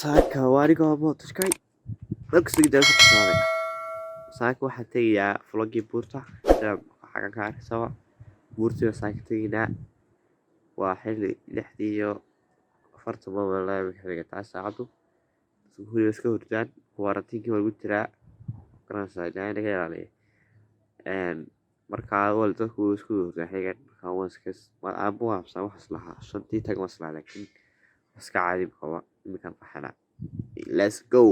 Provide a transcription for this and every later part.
saaka waariga mootashkay dalkasigi dalka kusaaday saaka waxaa tegayaa flogii buurta sida xagan ka arkaysaa buurtiga saaka tegaynaa waa xilli 6:40 walaal xilliga taas saacadu guriga iska hurdaan warantinkii waa lagu jiraa garanaysaa ilaahay naga ilaaliyo markaa dadku isku hurdaan xilligan markaa waan habsan waxaas lahaa 5 tag maslaa laakiin iska caadi qaba iminkan baxana let's go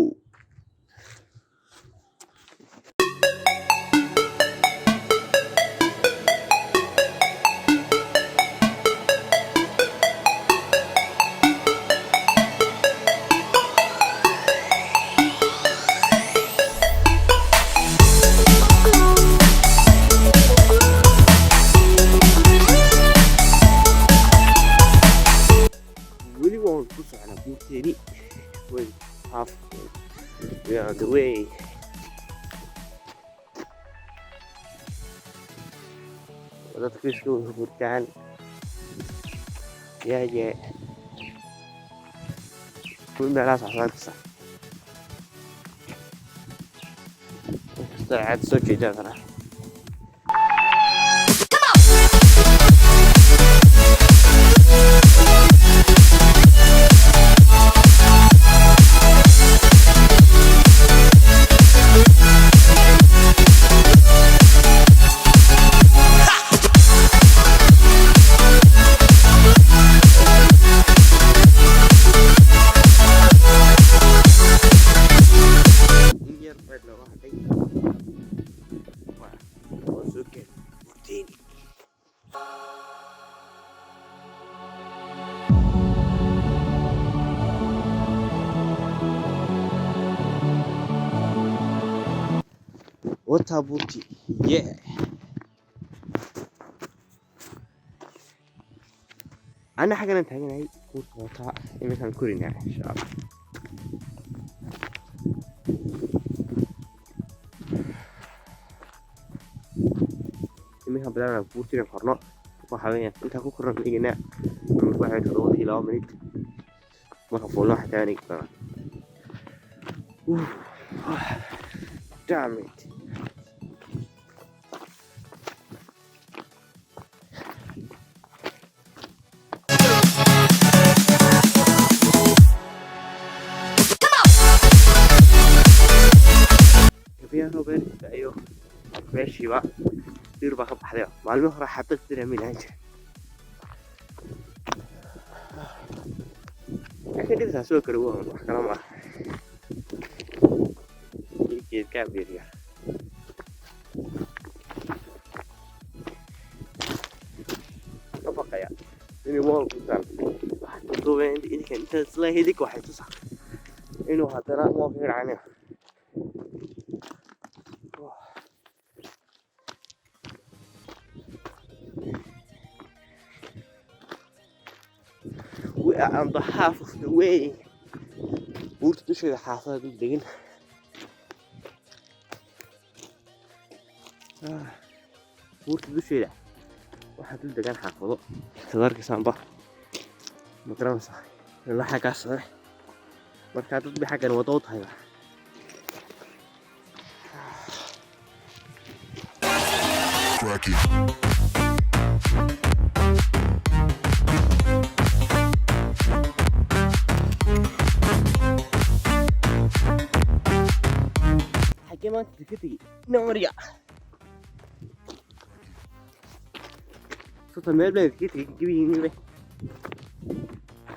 Wait, half. We are on the way. Dadka isku hurdaan. Yeah. Meelahaas xasaantiisa. Saacad soo jeedana. Water booty, yeah. أنا حاجة نتهجن هاي كورت وطاء إمكان كورينا إن شاء الله. إمكان بدأنا بورتي نقرنا وحاولنا أنت أكو كرنا بيجينا من واحد روحي لا منيت ما خفونا حتى يعني كمان. Damn it. Robert ayo meeshiiba dirba ka baxday maalmo hore xabad dareeminaan jiray laakiin dhibta soo kale wax kala ma geed ka biiriya baqaya inuu wal ku taan waxa duubeen inta inta isla hidig waxay tusaa inuu hadana ma fiiracana We are on the half of the way. Buurta dusheeda xaafada dul degan. Buurta dusheeda waxaa dul degan xaafado. Tadarkiisaanba ma garanaysaa ilaa xaggaas sare markaa dad bay xaggan wado u tahay كمان تكتي نوريا صوت المبلغ كتير جيبيني به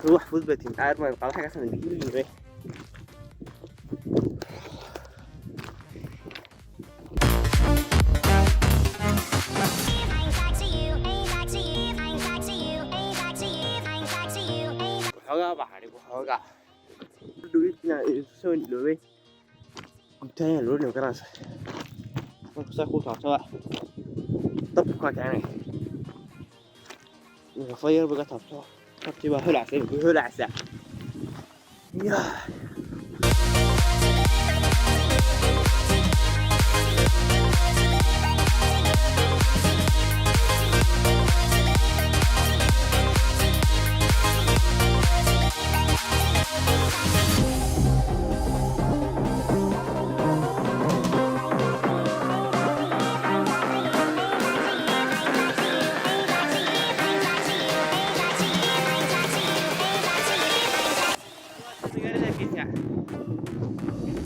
روح فوز بتي عارف ما يبقى حاجه احسن من جيبيني به xogaa baxay xogaa dhuwitna soo niloway gubtayaan loo dhim karaansa marka saa ku taabtaa dabka kacay fayar baga taabtaa qabti baa holaacsan yaa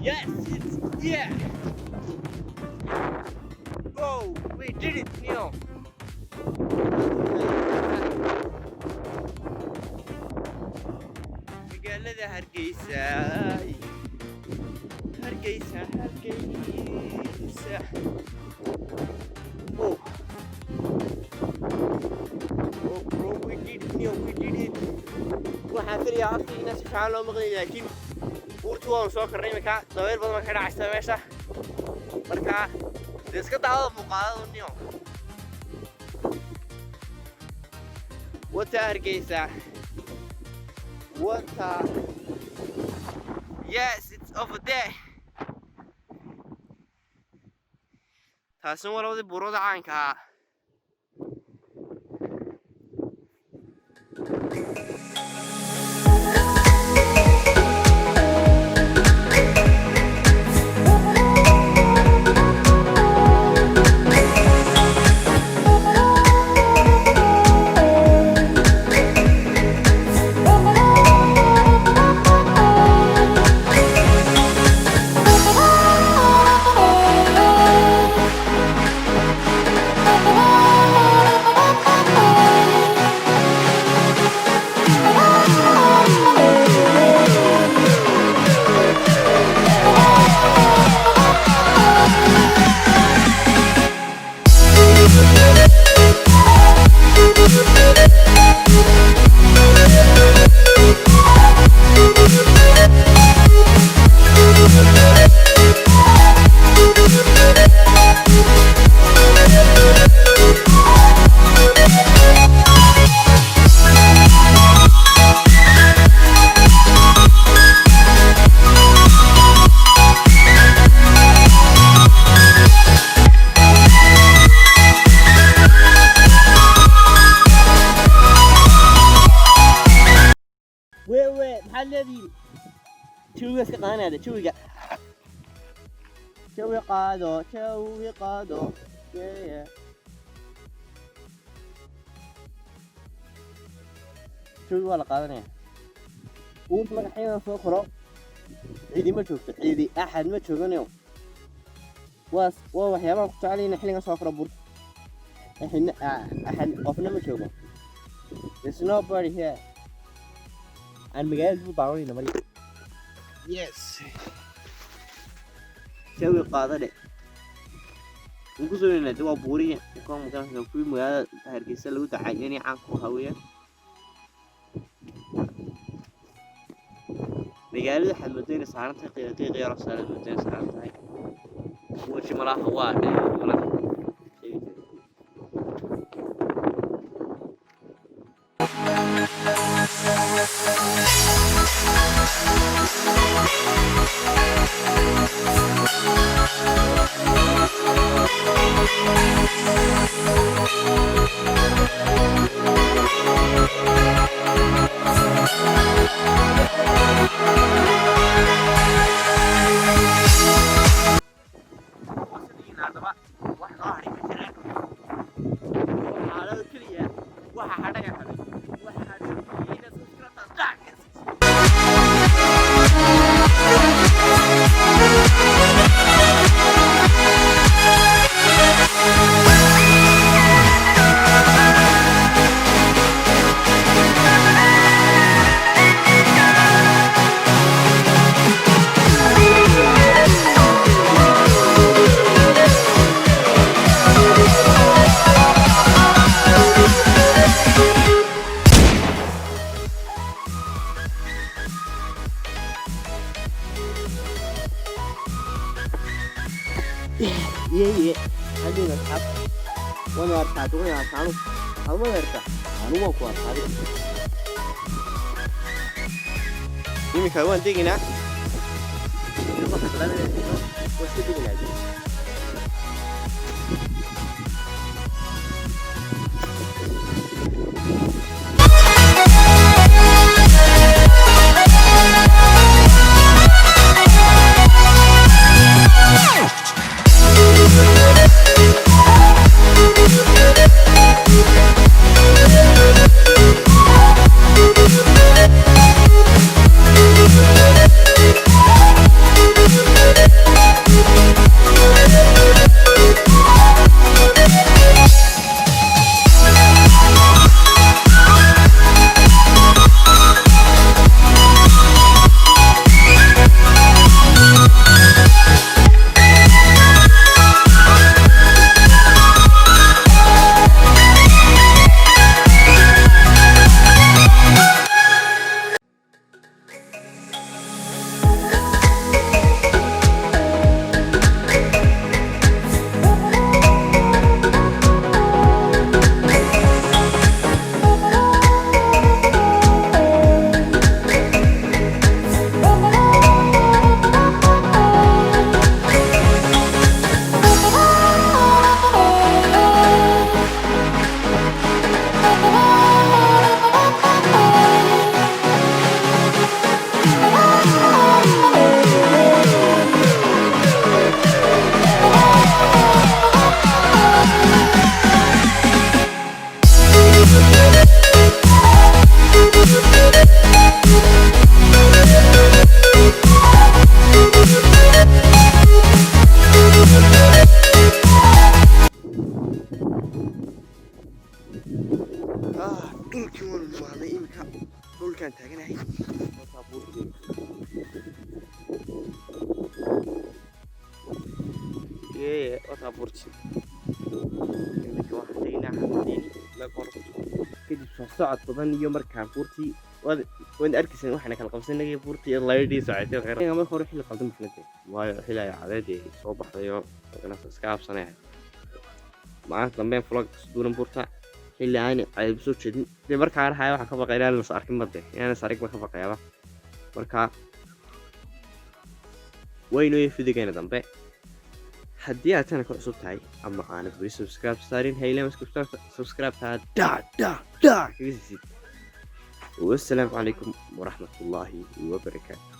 Yes, it's yeah. Oh, we did it, Neil. magaalada Hargeysa. Hargeysa. Oh, bro, we did it, Neil. We did it. waxaan filayaa afkiina si fiican loo maqlay laakiin buurtu waan soo karnay iminka dabeel badan baan ka dhacaysta meesha marka iska daawada muuqaalada Neil. wata Hargeysa. Wata. Yes, it's over there. taasina waa labadii buurooda caanka ah. maxaad leedihiin jawiga iska qaadanaada jawiga qaado jawi waa la qaadanaya buurta magaxyada soo koro ciidi ma joogto ciidi axad ma jooganayo waa waxyaabaha ku jeclayna xilligan soo koro buurta axad qofna ma joogo there's nobody here aan magaalada u daawanayna mari yes jawi qaadade ugu soo inay waa buuriye ko makan ku magaalada Hargeysa lagu dacay inay caan ku hawiyaan magaalada xamadeyna saarantay qiiqii yar saaran madeyna saarantay wajhi malaha waa malaha iya hadi na tap wana arta to ya tanu amma arta anu ma ku arta ini kawan tingina ini kok kelana ini pasti tinggal lagi وطا بورتي إنك واحد تينا حمديني لا قرب كده صعد بدن يوم مركان بورتي وين أركز إن إحنا كان قبضنا جي بورتي الله يدي ساعتين غير أنا ما خوري حلا قدم فلتي وحلا عادي صوب حيو أنا سكاب صناعي معاه ضمن فلوق دون بورتا حلا أنا عيب سوت شدني دي مركان هاي واحد كفق إلى المسار كم بدي يعني سارك ما كفق يا مركان وينو يفيد كأنه ضمن haddii aad channelka cusub tahay ama aanad weli subscribe saarin hayla subscribe taa kaga siisid wassalaamu calaykum waraxmatullaahi wabarakaatu